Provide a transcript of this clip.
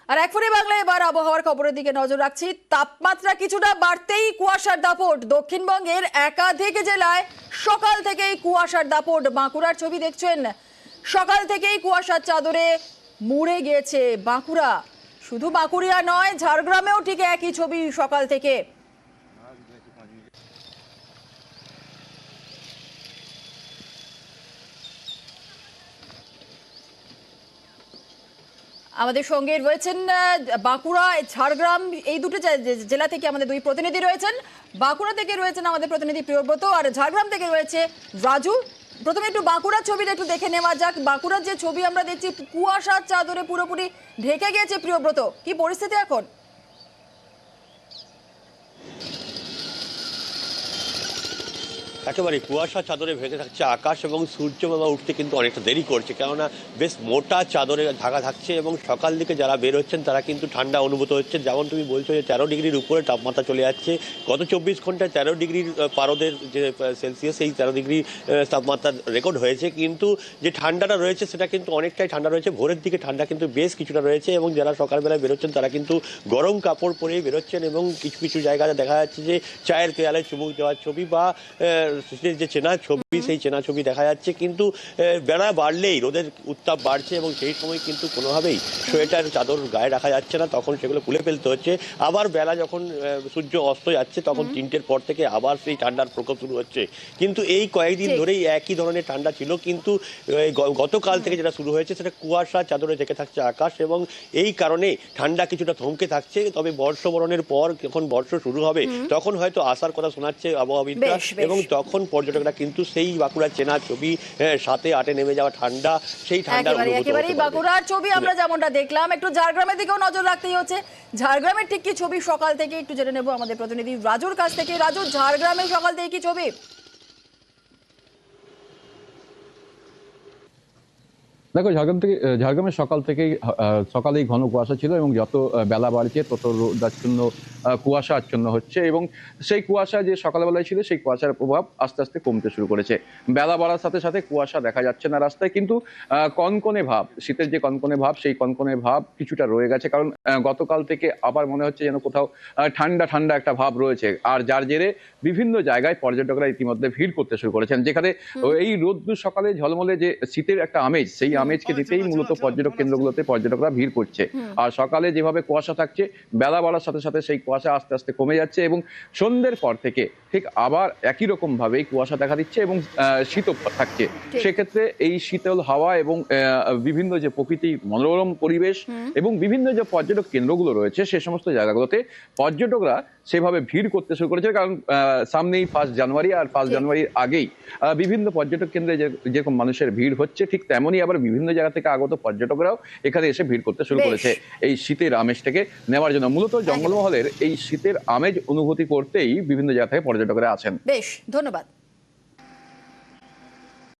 আর এক ফোনে বাংলায় এবার আবহাওয়ার খবরের দিকে নজর রাখছি। তাপমাত্রা কিছুটা বাড়তেই কুয়াশার দাপট দক্ষিণবঙ্গের একাধিক জেলায়। সকাল থেকেই কুয়াশার দাপট। বাঁকুড়ার ছবি দেখছেন, সকাল থেকেই কুয়াশার চাদরে মুড়ে গিয়েছে বাঁকুড়া। শুধু বাঁকুড়িয়া নয়, ঝাড়গ্রামেও ঠিক একই ছবি সকাল থেকে। আমাদের সঙ্গে রয়েছেন বাঁকুড়া, ঝাড়গ্রাম এই দুটো জেলা থেকে আমাদের দুই প্রতিনিধি রয়েছেন। বাঁকুড়া থেকে রয়েছেন আমাদের প্রতিনিধি প্রিয়ব্রত, আর ঝাড়গ্রাম থেকে রয়েছে রাজু। প্রথমে একটু বাঁকুড়ার ছবিটা একটু দেখে নেওয়া যাক। বাঁকুড়ার যে ছবি আমরা দেখছি, কুয়াশার চাদরে পুরোপুরি ঢেকে গিয়েছে। প্রিয়ব্রত, কি পরিস্থিতি এখন? একেবারে কুয়াশা চাদরে ভেঙে থাকছে আকাশ, এবং সূর্য বাবা উঠতে কিন্তু অনেকটা দেরি করছে, কেননা বেশ মোটা চাদরে ঢাকা থাকছে এবং সকাল দিকে যারা বের হচ্ছেন তারা কিন্তু ঠান্ডা অনুভূত হচ্ছে। যেমন তুমি বলছো যে 13 ডিগ্রির উপরে তাপমাত্রা চলে যাচ্ছে। গত 24 ঘন্টায় 13 ডিগ্রির পারদের যে সেলসিয়াস, এই 13 ডিগ্রি তাপমাত্রার রেকর্ড হয়েছে। কিন্তু যে ঠান্ডাটা রয়েছে সেটা কিন্তু অনেকটাই ঠান্ডা রয়েছে। ভোরের দিকে ঠান্ডা কিন্তু বেশ কিছুটা রয়েছে, এবং যারা সকালবেলায় বেরোচ্ছেন তারা কিন্তু গরম কাপড় পরেই বেরোচ্ছেন। এবং কিছু কিছু জায়গায় দেখা যাচ্ছে যে চায়ের পেয়ালে চুমুক দেওয়ার ছবি বা যে চেনা ছবি, সেই চেনা ছবি দেখা যাচ্ছে। কিন্তু বেলা বাড়লেই রোদের উত্তাপ বাড়ছে, এবং সেই সময় কিন্তু কোনোভাবেই সোয়েটার চাদর গায়ে রাখা যাচ্ছে না, তখন সেগুলো খুলে ফেলতে হচ্ছে। আবার বেলা যখন সূর্য অস্ত যাচ্ছে তখন 3টের পর থেকে আবার সেই ঠান্ডার প্রকোপ শুরু হচ্ছে। কিন্তু এই কয়েকদিন ধরেই একই ধরনের ঠান্ডা ছিল, কিন্তু গতকাল থেকে যেটা শুরু হয়েছে সেটা কুয়াশা চাদরে ঢেকে থাকছে আকাশ, এবং এই কারণে ঠান্ডা কিছুটা থমকে থাকছে। তবে বর্ষবরণের পর যখন বর্ষ শুরু হবে তখন হয়তো আসার কথা শোনাচ্ছে আবহাওয়াবিদরা, এবং তখন পর্যটকরা কিন্তু সেই বাঁকুড়ার চেনা ছবি, 7-এ 8-এ নেমে যাওয়া ঠান্ডা, সেই ঠান্ডার একেবারেই বাঁকুড়ার ছবি আমরা যেমনটা দেখলাম। একটু ঝাড়গ্রামের দিকেও নজর রাখতেই হচ্ছে। ঝাড়গ্রামের ঠিক কি ছবি সকাল থেকে একটু জেনে নেব আমাদের প্রতিনিধি রাজুর কাছ থেকে। রাজু, ঝাড়গ্রামের সকাল থেকে কি ছবি? দেখো, ঝাড়গ্রামের সকালেই ঘন কুয়াশা ছিল, এবং যত বেলা বাড়ছে তত রোদাচ্ছন্ন কুয়াশা আচ্ছন্ন হচ্ছে, এবং সেই কুয়াশা যে সকালবেলায় ছিল সেই কুয়াশার প্রভাব আস্তে আস্তে কমতে শুরু করেছে। বেলা বাড়ার সাথে সাথে কুয়াশা দেখা যাচ্ছে না রাস্তায়, কিন্তু কনকনে ভাব, শীতের যে কনকনে ভাব, সেই কনকনে ভাব কিছুটা রয়ে গেছে। কারণ গতকাল থেকে আবার মনে হচ্ছে যেন কোথাও ঠান্ডা ঠান্ডা একটা ভাব রয়েছে, আর যার জেরে বিভিন্ন জায়গায় পর্যটকরা ইতিমধ্যে ভিড় করতে শুরু করেছেন। যেখানে এই রোদ্দুর সকালে ঝলমলে যে শীতের একটা আমেজ, সেই আমেজকে দিতেই মূলত পর্যটক কেন্দ্রগুলোতে পর্যটকরা ভিড় করছে। আর সকালে যেভাবে কুয়াশা থাকছে, বেলা বাড়ার সাথে সাথে সেই কুয়াশা আস্তে আস্তে কমে যাচ্ছে, এবং সন্ধ্যের পর থেকে ঠিক আবার একই রকম ভাবে কুয়াশা দেখা দিচ্ছে, এবং শীতও থাকছে। সেক্ষেত্রে এই শীতল হাওয়া এবং বিভিন্ন যে প্রকৃতি মনোরম পরিবেশ এবং বিভিন্ন যে পর্যটক কেন্দ্রগুলো রয়েছে, সে সমস্ত জায়গাগুলোতে পর্যটকরা সেভাবে ভিড় করতে শুরু করেছে। কারণ সামনেই 1 জানুয়ারি, আর 1 জানুয়ারির আগেই বিভিন্ন পর্যটক কেন্দ্রে যেরকম মানুষের ভিড় হচ্ছে, ঠিক তেমনই আবার বিভিন্ন জায়গা থেকে আগত পর্যটকরাও এখানে এসে ভিড় করতে শুরু করেছে এই শীতের আমেজটাকে নেওয়ার জন্য। মূলত জঙ্গলমহলের এই শীতের আমেজ অনুভূতি করতেই বিভিন্ন জায়গা থেকে পর্যটকরা আছেন। বেশ, ধন্যবাদ।